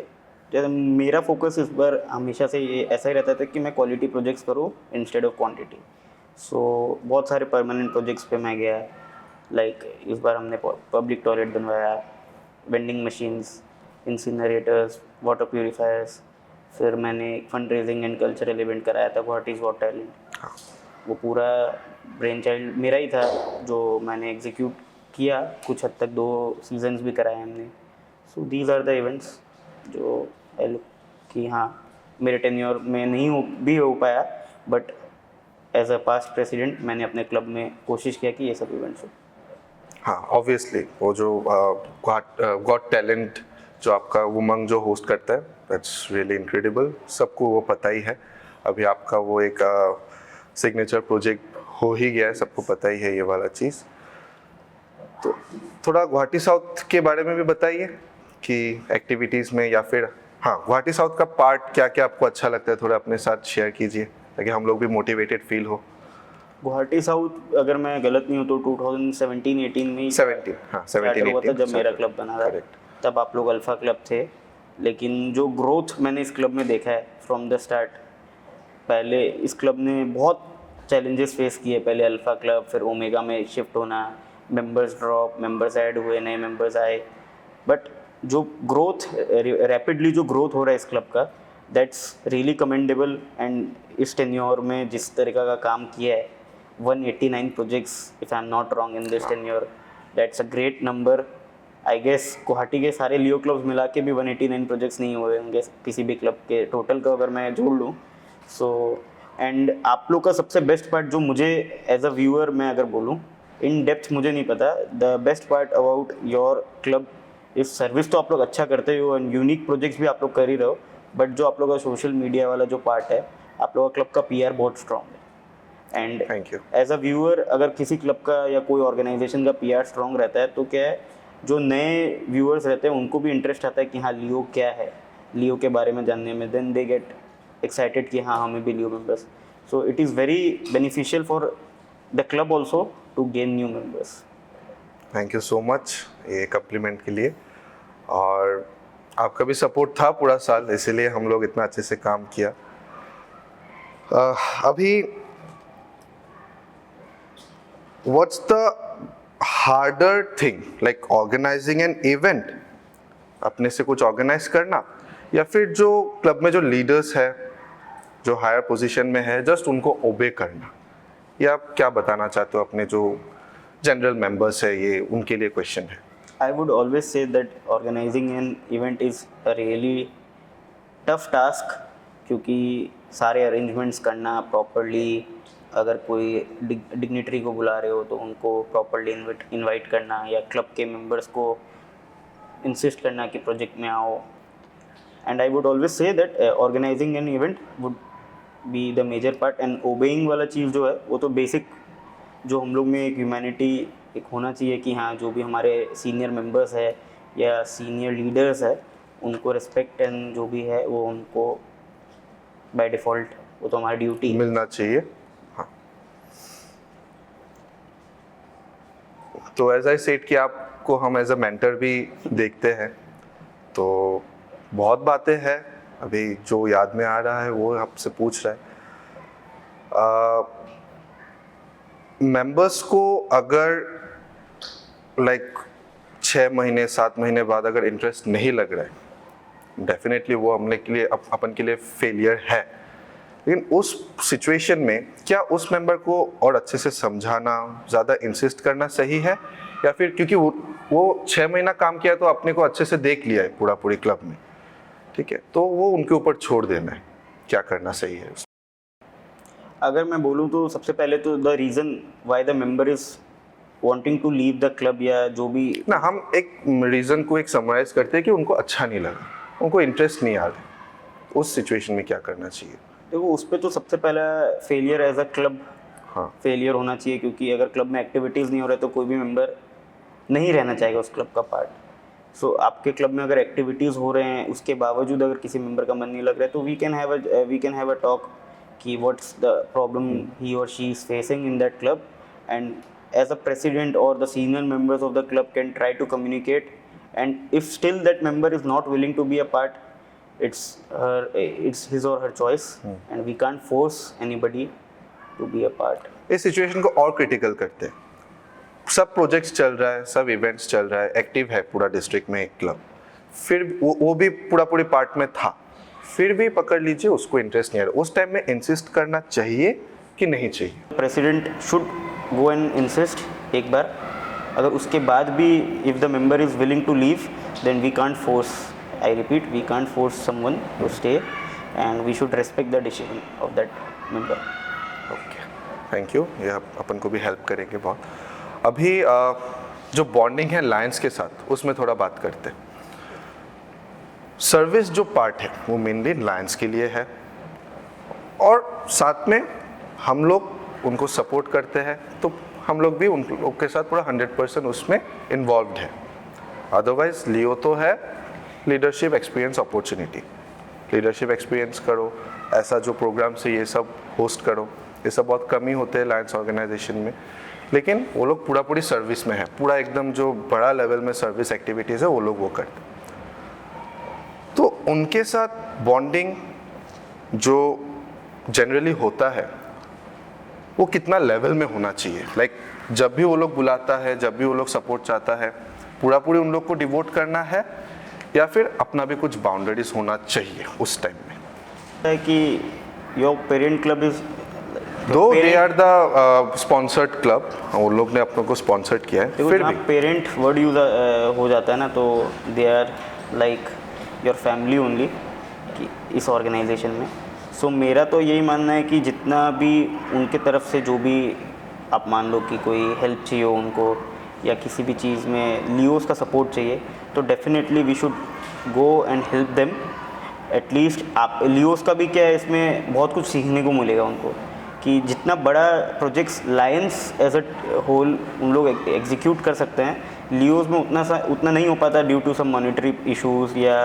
जैसे मेरा फोकस इस बार हमेशा से ये ऐसा ही रहता था कि मैं क्वालिटी प्रोजेक्ट्स करूँ इंस्टेड ऑफ क्वांटिटी। सो बहुत सारे परमानेंट प्रोजेक्ट्स पे मैं गया। लाइक इस बार हमने पब्लिक टॉयलेट बनवाया, vending machines, incinerators, water purifiers. फिर मैंने एक fund raising and cultural event कराया था, व्हाट इज़ गॉट टैलेंट। वो पूरा ब्रेन चाइल्ड मेरा ही था, जो मैंने एग्जीक्यूट किया। कुछ हद तक 2 सीजन्स भी कराए हमने। So these are the events जो कि हाँ, मेरे टेन्योर में नहीं हो पाया, but as a past president मैंने अपने क्लब में कोशिश किया कि ये सब इवेंट्स हो। हाँ, ऑब्वियसली वो जो गॉट टैलेंट जो आपका उमंग जो होस्ट करता है, दैट्स रियली इनक्रेडिबल। सबको वो पता ही है। अभी आपका वो एक सिग्नेचर प्रोजेक्ट हो ही गया है, सबको पता ही है ये वाला चीज़। तो थोड़ा गुवाहाटी साउथ के बारे में भी बताइए कि एक्टिविटीज़ में, या फिर हाँ, गुवाहाटी साउथ का पार्ट क्या क्या आपको अच्छा लगता है, थोड़ा अपने साथ शेयर कीजिए ताकि हम लोग भी मोटिवेटेड फील हो। गुवाहाटी साउथ अगर मैं गलत नहीं हूँ तो 2017-18 में ही 17, हाँ, 17, चार्टर हुआ था 18 जब मेरा started. क्लब बना था। Correct. तब आप लोग अल्फ़ा क्लब थे, लेकिन जो ग्रोथ मैंने इस क्लब में देखा है फ्रॉम द स्टार्ट, पहले इस क्लब ने बहुत चैलेंजेस फेस किए। पहले अल्फ़ा क्लब, फिर ओमेगा में शिफ्ट होना, मेंबर्स ड्रॉप, मेंबर्स ऐड हुए, नए मेंबर्स आए, बट जो ग्रोथ रैपिडली जो ग्रोथ हो रहा है इस क्लब का, दैट्स रियली कमेंडेबल। एंड इस टेन्योर में जिस तरीका का काम किया है, 189 projects if I am not wrong in this tenure, that's a great number. I guess Guwahati के सारे लियो क्लब्स मिला के भी 189 प्रोजेक्ट्स नहीं हुए होंगे किसी भी क्लब के टोटल का अगर मैं जोड़ लूँ। सो एंड आप लोग का सबसे बेस्ट पार्ट जो मुझे एज अ व्यूअर मैं अगर बोलूँ, इन डेप्थ मुझे नहीं पता, the best part about your club इस सर्विस तो आप लोग अच्छा करते हो एंड यूनिक प्रोजेक्ट्स भी आप लोग कर ही रहे हो, बट जो आप लोग का सोशल मीडिया वाला जो पार्ट है, आप लोग का क्लब का पीआर बहुत स्ट्रॉन्ग है। And Thank you. As a viewer अगर किसी क्लब का या कोई ऑर्गेनाइजेशन का पीआर स्ट्रॉन्ग रहता है तो क्या है, जो नए व्यूअर्स रहते हैं उनको भी इंटरेस्ट आता है कि हाँ लियो क्या है, लियो के बारे में जानने में, देन दे गेट एक्साइटेड कि हाँ हमें भी Leo members. So it is very beneficial for the club also to gain new members. Thank you so much ये कम्प्लीमेंट के लिए, और आपका भी सपोर्ट था पूरा साल, इसीलिए हम लोग इतना अच्छे से काम किया। अभी what's the harder thing, like organising an event, अपने से कुछ ऑर्गेनाइज करना, या फिर जो क्लब में जो लीडर्स है, जो हायर पोजीशन में है, जस्ट उनको ओबे करना, या आप क्या बताना चाहते हो अपने जो जनरल मेंबर्स है, ये उनके लिए क्वेश्चन है। I would always say that organizing an event is a really tough task, क्योंकि सारे अरेंजमेंट्स करना प्रॉपरली, अगर कोई डिग्निटरी को बुला रहे हो तो उनको प्रॉपरली इनवाइट करना, या क्लब के मेंबर्स को इंसिस्ट करना कि प्रोजेक्ट में आओ। And I would always say that organising an event would be the major part, and obeying वाला चीज़ जो है वो तो बेसिक, जो हम लोग में एक ह्यूमैनिटी एक होना चाहिए कि हाँ जो भी हमारे सीनियर मेंबर्स है या सीनियर लीडर्स है उनको रिस्पेक्ट एंड जो भी है वो उनको बाय डिफ़ॉल्ट वो तो हमारी ड्यूटी है। मिलना चाहिए। हाँ, तो एज आई सेड कि आपको हम एज अ मेंटर भी देखते हैं, तो बहुत बातें हैं, अभी जो याद में आ रहा है वो आपसे पूछ रहा है। मेंबर्स को अगर लाइक 6 महीने 7 महीने बाद अगर इंटरेस्ट नहीं लग रहा है, डेफिनेटली वो हमने के लिए अपन के लिए फेलियर है, लेकिन उस सिचुएशन में क्या उस मेंबर को और अच्छे से समझाना, ज़्यादा इंसिस्ट करना सही है, या फिर क्योंकि वो 6 महीना काम किया तो अपने को अच्छे से देख लिया है पूरी क्लब में, ठीक है, तो वो उनके ऊपर छोड़ देना है, क्या करना सही है? अगर मैं बोलूँ तो सबसे पहले तो the reason why the member is wanting to leave the club, या जो भी ना, हम एक रीज़न को एक समराइज करते हैं कि उनको अच्छा नहीं लगा, उनको इंटरेस्ट नहीं आ रहा, उस सिचुएशन में क्या करना चाहिए? देखो उस पर तो सबसे पहला फेलियर एज अ क्लब हाँ, फेलियर होना चाहिए, क्योंकि अगर क्लब में एक्टिविटीज़ नहीं हो रहे तो कोई भी मेंबर नहीं रहना चाहेगा उस क्लब का पार्ट। सो आपके क्लब में अगर एक्टिविटीज़ हो रहे हैं उसके बावजूद अगर किसी मेंबर का मन नहीं लग रहा है तो we can have a talk कि व्हाट्स द प्रॉब्लम ही और she is facing in that club, and as a president or the senior members of the club can try to communicate, and if still that member is not willing to be a part, it's his or her choice, and we can't force anybody to be a part. इस situation को और critical करते हैं, सब projects चल रहा है, सब इवेंट्स चल रहा है, एक्टिव है पूरा डिस्ट्रिक्ट में एक क्लब, फिर वो भी पूरी पार्ट में था, फिर भी पकड़ लीजिए उसको इंटरेस्ट नहीं आ रहा, उस टाइम में इंसिस्ट करना चाहिए कि नहीं चाहिए? President should go and insist एक बार, अगर उसके बाद भी if the member is willing to leave then we can't force, I repeat, we can't force someone to stay, and we should respect the decision of that member. Okay, thank you, ये अपन को भी help करेंगे बहुत। अभी जो bonding है Lions के साथ, उसमें थोड़ा बात करते हैं। सर्विस जो पार्ट है वो मेनली लायंस के लिए है, और साथ में हम लोग उनको सपोर्ट करते हैं, तो हम लोग भी उन लोग के साथ पूरा 100% उसमें इन्वॉल्व्ड है। अदरवाइज लियो तो है leadership experience opportunity, leadership experience करो, ऐसा जो प्रोग्राम से ये सब होस्ट करो, ये सब बहुत कम ही होते हैं लायंस ऑर्गेनाइजेशन में। लेकिन वो लोग पूरी सर्विस में है, पूरा एकदम जो बड़ा लेवल में सर्विस एक्टिविटीज़ है वो लोग वो करते हैं। तो उनके साथ बॉन्डिंग जो जनरली होता है वो कितना लेवल में होना चाहिए? लाइक जब भी वो लोग बुलाता है, जब भी वो लोग सपोर्ट चाहता है, पूरी उन लोग को डिवोट करना है, या फिर अपना भी कुछ बाउंड्रीज होना चाहिए उस टाइम में? है कि your parent club is though they are the sponsored club, वो लोग ने अपनों को स्पॉन्सर्ड किया है, फिर भी पेरेंट वर्ड यूज हो जाता है ना, तो they are like your family only इस ऑर्गेनाइजेशन में। सो मेरा तो यही मानना है कि जितना भी उनके तरफ से जो भी आप मान लो कि कोई हेल्प चाहिए उनको या किसी भी चीज़ में लियोस का सपोर्ट चाहिए, तो definitely we should go and help them. At least आप लियोस का भी क्या है, इसमें बहुत कुछ सीखने को मिलेगा उनको कि जितना बड़ा projects Lions as a whole उन लोग एग्जीक्यूट कर सकते हैं, लियोस में उतना नहीं हो पाता due to some monetary issues, या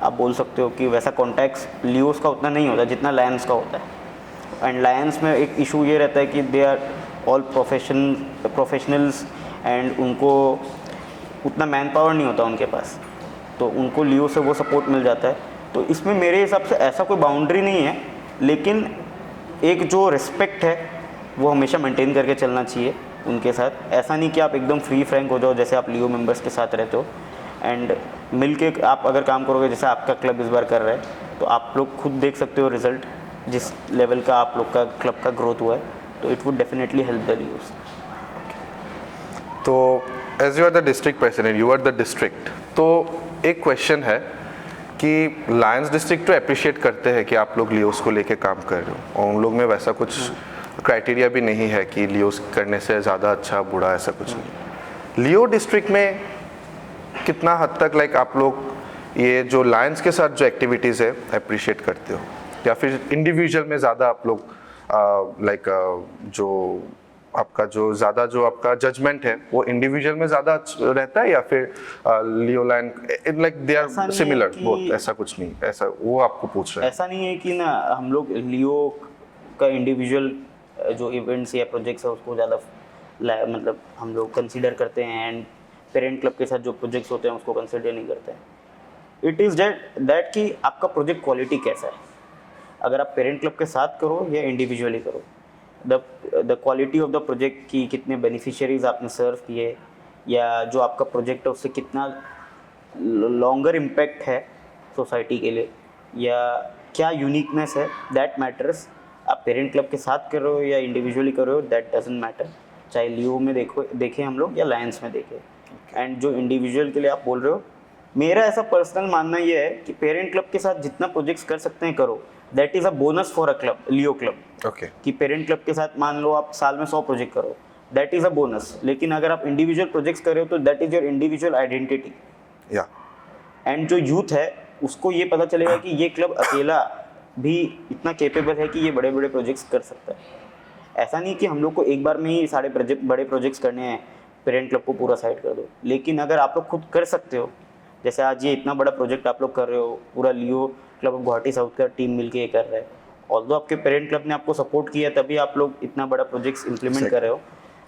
आप बोल सकते हो कि वैसा कॉन्टैक्ट्स लियोस का उतना नहीं होता जितना लायंस का होता है। एंड लायंस में एक इशू ये रहता है कि they are all professionals and उनको उतना मैन पावर नहीं होता उनके पास, तो उनको लियो से वो सपोर्ट मिल जाता है। तो इसमें मेरे हिसाब से ऐसा कोई बाउंड्री नहीं है, लेकिन एक जो रिस्पेक्ट है वो हमेशा मेंटेन करके चलना चाहिए उनके साथ। ऐसा नहीं कि आप एकदम फ्री फ्रैंक हो जाओ जैसे आप लियो मेंबर्स के साथ रहते हो, एंड मिल के आप अगर काम करोगे जैसे आपका क्लब इस बार कर रहा है, तो आप लोग खुद देख सकते हो रिजल्ट जिस लेवल का आप लोग का क्लब का ग्रोथ हुआ है, तो it would definitely help the Leos. तो as you are the district president, you are the district, तो एक क्वेश्चन है कि लायंस डिस्ट्रिक्ट तो अप्रिशिएट करते हैं कि आप लोग लियोस को लेके काम कर रहे हो, और उन लोग में वैसा कुछ क्राइटेरिया भी नहीं है कि लियोस करने से ज़्यादा अच्छा बुरा ऐसा कुछ नहीं। लियो डिस्ट्रिक्ट में कितना हद तक लाइक आप लोग ये जो लायंस के साथ जो एक्टिविटीज़ है अप्रिशिएट करते हो, या फिर इंडिविजुअल में ज़्यादा आप लोग लाइक जो आपका जजमेंट है वो इंडिविजुअल में ज़्यादा रहता है, या फिर Leo lion like they are similar both? ऐसा कुछ नहीं, ऐसा वो आपको पूछ रहे हैं। ऐसा नहीं है कि ना हम लोग लियो का इंडिविजुअल जो इवेंट्स या प्रोजेक्ट्स है उसको ज़्यादा मतलब हम लोग कंसीडर करते हैं, एंड पेरेंट क्लब के साथ जो प्रोजेक्ट्स होते हैं उसको कंसिडर नहीं करते हैं। इट इज़ दैट कि आपका प्रोजेक्ट क्वालिटी कैसा है, अगर आप पेरेंट क्लब के साथ करो या इंडिविजुअली करो, the quality of the project की कितने बेनिफिशियरीज आपने सर्व किए, या जो आपका प्रोजेक्ट है उससे कितना लॉन्गर इम्पैक्ट है सोसाइटी के लिए, या क्या यूनिकनेस है, दैट मैटर्स। आप पेरेंट क्लब के साथ कर रहे हो या इंडिविजुअली कर रहे हो, दैट डजंट मैटर, चाहे लियो में देखें हम लोग या लायंस में देखें। एंड जो इंडिविजुअल के लिए आप बोल रहे हो, मेरा ऐसा पर्सनल मानना ये है कि पेरेंट क्लब के साथ जितना प्रोजेक्ट्स कर सकते हैं करो, that is a bonus for a club, Leo club. Okay, कि पेरेंट क्लब के साथ मान लो आप साल में 100 प्रोजेक्ट करो, दैट इज़ अ बोनस। लेकिन अगर आप इंडिविजुअल प्रोजेक्ट्स कर रहे हो तो that is your individual identity. या एंड जो यूथ है उसको ये पता चलेगा कि ये क्लब अकेला भी इतना केपेबल है कि ये बड़े बड़े प्रोजेक्ट्स कर सकता है। ऐसा नहीं कि हम लोग को एक बार में ही सारे बड़े प्रोजेक्ट्स करने हैं, पेरेंट क्लब को पूरा साइड कर दो। लेकिन अगर आप लोग खुद कर सकते हो, जैसे आज ये इतना बड़ा प्रोजेक्ट आप लोग कर रहे हो, पूरा लियो क्लब ऑफ गुवाहाटी साउथ का टीम मिलके ये कर रहा है, ऑल्दो आपके पेरेंट क्लब ने आपको सपोर्ट किया तभी आप लोग इतना बड़ा प्रोजेक्ट्स इम्प्लीमेंट कर रहे हो,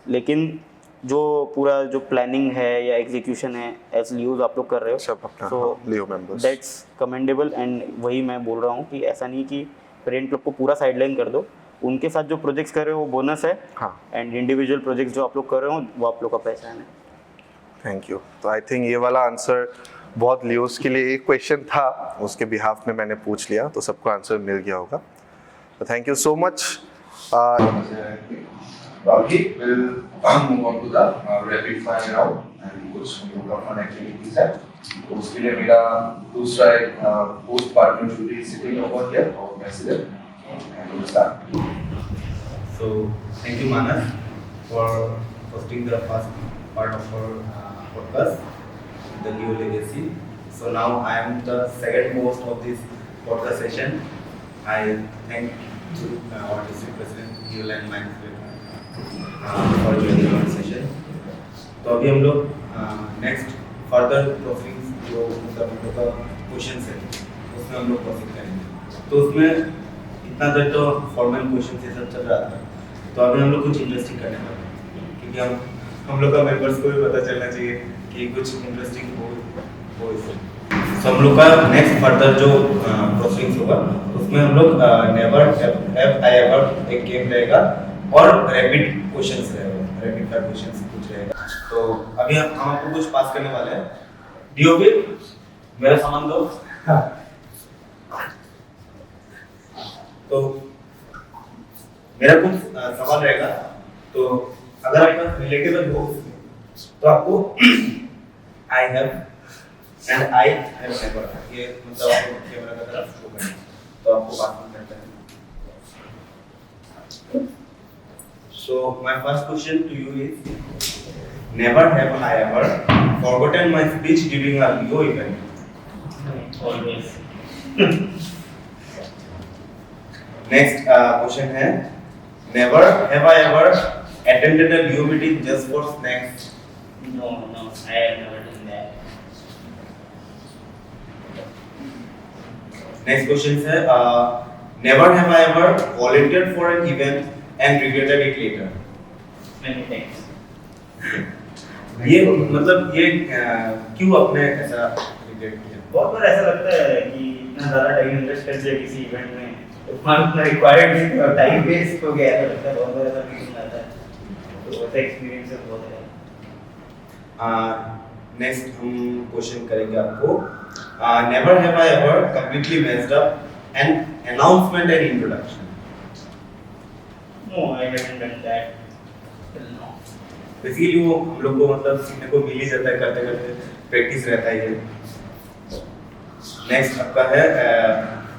लेकिन जो पूरा जो प्लानिंग है या एग्जीक्यूशन है एज लियोज आप लोग कर रहे हो, सब अपना सो लियो मेंबर्स, दैट्स कमेंडेबल। एंड वही मैं बोल रहा हूँ कि ऐसा नहीं कि पेरेंट क्लब को पूरा साइडलाइन कर दो, उनके साथ जो प्रोजेक्ट्स कर रहे हो वो बोनस है, हाँ, एंड इंडिविजुअल प्रोजेक्ट्स जो आप लोग कर रहे हो वो आप लोग का पहचान है। Thank you. तो आई थिंक ये वाला आंसर बहुत लियोस के लिए एक क्वेश्चन था, उसके बिहाफ में मैंने पूछ लिया, तो सबको आंसर मिल गया होगा। तो thank you so much. Bagi will move on to the rapid fire round and कुछ हम लोग का fun activities है। तो उसके लिए मेरा दूसरा एक host partner should be sitting over here और मैं इधर and we'll start. So thank you Manas for hosting the first part of our podcast, the Leo Legacy. So now I am the second host of this podcast session. I thank our district president Leo Land Mines for joining our session. तो अभी हम लोग next further proceedings जो मतलब हम लोग का question है उसमें हम लोग प्रोसीड करेंगे। तो उसमें इतना देर तो फॉर्मल क्वेश्चन ये सब चल रहा था, तो अभी हम लोग कुछ इंटरेस्टिंग करने वाले हैं, क्योंकि हम लोग का मेंबर्स को भी पता चलना चाहिए कि कुछ इंटरेस्टिंग हो इससे। तो हम लोग का नेक्स्ट फर्दर जो प्रोसीडिंग्स होगा उसमें हम लोग नेवर हैव आई एवर एक गेम रहेगा और रैपिड क्वेश्चंस रहेगा, रैपिड फायर क्वेश्चंस कुछ रहेगा। तो अभी हम आपको कुछ पास करने वाले हैं। डीओपी मेरा सामान दो। तो मेरा कुछ सवाल रहेगा, तो अगर आपके पास रिलेटेबल हो तो आपको I have and I have never ये मतलब आपको कैमरा का तरफ शो करना है, तो आपको बात करना है। So my first question to you is, never have I ever forgotten my speech during a Leo event. Always. Next question है, never have I ever attended a Leo meeting just for snacks. No, I have never done that. Next question है, never have I ever volunteered for an event and regretted it later. Many times. ये मतलब ये क्यों आपने ऐसा regret किया? बहुत बार ऐसा लगता है कि इतना ज़्यादा टाइम इन्वेस्ट कर दिया किसी इवेंट में, उतना रिक्वायर्ड नहीं था, टाइम वेस्ट हो गया, ऐसा लगता है। बहुत बार ऐसा फीलिंग आता है, तो वैसा एक्सपीरियंस बहुत है। नेक्स्ट हम क्वेश्चन करेंगे आपको, never have I ever completely messed up an announcement and introduction. No, I haven't done that till now. Basically वो हम लोग को मतलब सीखने को मिल ही जाता है, करते करते प्रैक्टिस रहता है ये। नेक्स्ट आपका है,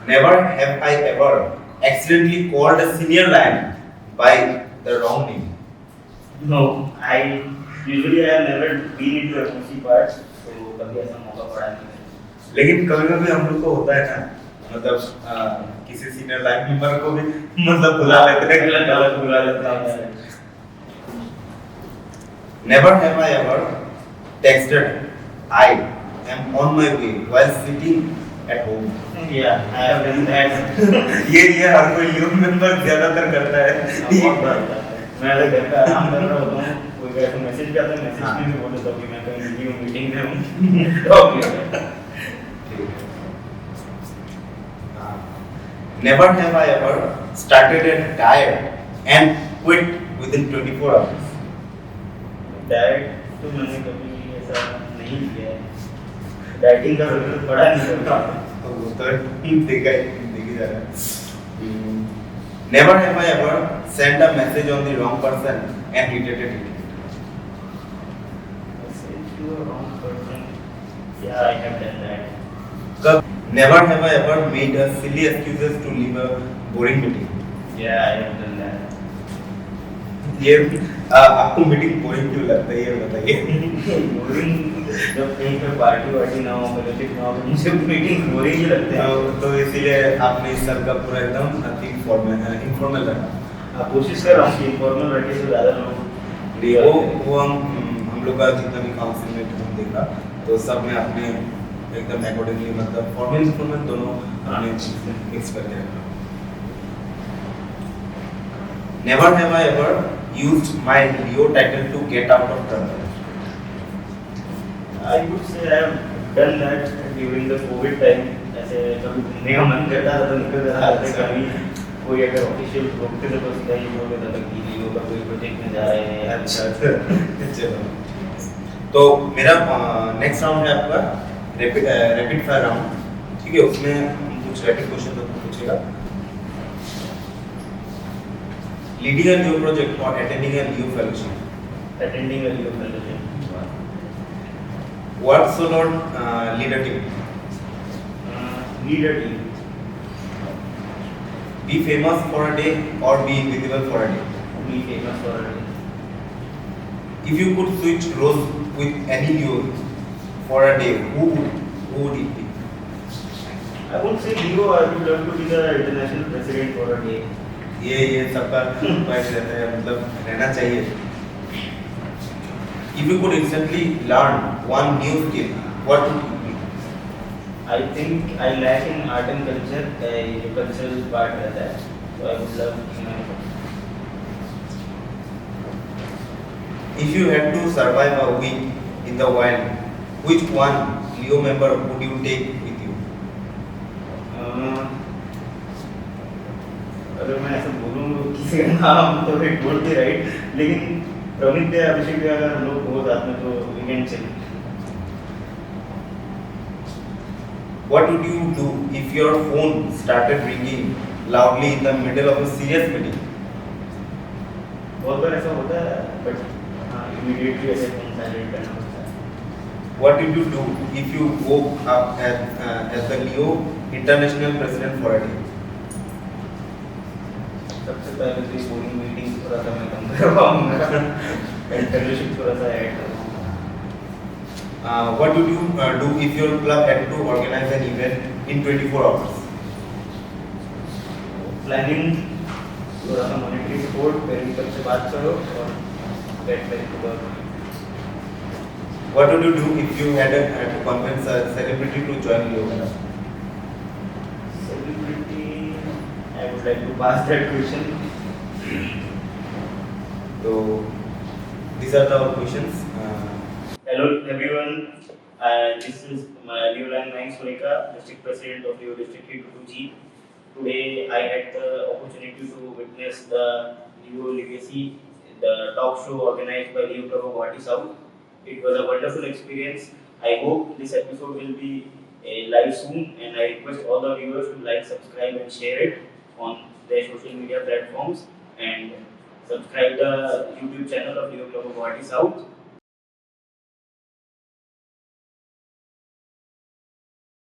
never have I ever accidentally called a senior lion by the wrong name. No, I usually have never been into FOC parts, so कभी ऐसा मौका पड़ा नहीं। लेकिन कभी-कभी हम लोग को होता है ना, मतलब किसी सीनियर लाइन मेंबर को भी मतलब बुला लेते हैं, गलत बुला लेते हैं। Never have I ever texted I am on my way while sitting at home. Yeah, I have done that. ये हर कोई यूथ मेंबर ज्यादातर करता है। बहुत बार होता है। मैं अगर घर पे आराम कर रहा होता हूँ, कोई वैसे मैसेज भी आता है, मैसेज में भी बोल देता हूँ कि मैं कहीं बिजी हूँ, मीटिंग में हूँ। Okay. Never have I ever started a diet and quit within 24 hours. Diet तो मैंने कभी ऐसा नहीं किया है। डाइटिंग का जरूरत पड़ा नहीं करता। तो वो तो देखी जा रहा है। Never have I ever sent a message on the wrong person and deleted it. Message to a wrong person. Yeah, I have done that. Never have I ever made a silly excuses to leave a boring meeting. Yeah, I have done that. ये आपको meeting boring क्यों लगता है ये बताइए। Boring जब कहीं पे पार्टी वार्टी ना हो, फेलोशिप ना हो, तो मुझे मीटिंग बोरिंग ही लगते हैं। तो इसीलिए आपने इस साल का पूरा एकदम इनफॉर्मल रखा। कोशिश कर रहा हूँ कि इनफॉर्मल रखे तो ज़्यादा लोग वो हम लोग का जितना भी काउंसिल में हम देखा तो सब में आपने एकदम अकॉर्डिंगली मतलब फॉर्मल इनफॉर्मल दोनों आपने मिक्स करके रखा। Never have I ever used my Leo title to get out of trouble. I would say I have done that during the COVID time. ऐसे कभी घूमने का मन करता था तो निकल जाता था, कभी कोई अगर ऑफिशियल रोकते थे तो सीधा ही बोल देता था कि लियो का कोई प्रोजेक्ट में जा रहे हैं। अच्छा चलो, तो मेरा नेक्स्ट राउंड है आपका रैपिड फायर राउंड, ठीक है। उसमें हम कुछ रैपिड क्वेश्चन पूछेगा। Leading a Leo project or attending a Leo fellowship. Attending a Leo fellowship. What solo lead a team? Lead a team. Be famous for a day or be invisible for a day. Be famous for a day. If you could switch roles with any Leo for a day, who would it be? I would say Leo. I would love to be the international president for a day. ये सबका ख्वाहिश रहता है, मतलब रहना चाहिए। If you could instantly learn one new skill, what would it be? I think I lack in art and culture, जो cultural part रहता है, so I would love If you had to survive a week in the wild, which one Leo member would you take with you? अगर मैं ऐसा बोलूँ किसी का नाम तो इट वुड बी राइट, लेकिन रोहित या अभिषेक या अगर हम लोग हो साथ में तो we can chill. What would you do if your phone started ringing loudly in the middle of a serious meeting? बहुत बार ऐसा होता है, बट हाँ इमीडिएटली ऐसे फोन साइलेंट करना होता है. What did you do if you woke up as the Leo International President for a day? सबसे पहले तो बोरिंग मीटिंग थोड़ा सा मैं कम करवाऊंगा, इंटर्नशिप थोड़ा सा ऐड करवाऊंगा. What would you do if your club had to organize an event in 24 hours? Planning, थोड़ा सा मॉनिटरी सपोर्ट, पहले सबसे बात करो और get back to work. What would you do if you had to convince a celebrity to join Leo Club? Celebrity, I would like to pass that question. So these are the questions. Hello everyone, this is Leolang Naik Sonika, District President of Leo District K22G. Today I had the opportunity to witness the Leo Legacy, the talk show organized by Leo Club of Guwahati South. It was a wonderful experience. I hope this episode will be live soon, and I request all the viewers to like, subscribe and share it on their social media platforms, and subscribe the YouTube channel of Leo Club of Guwahati South.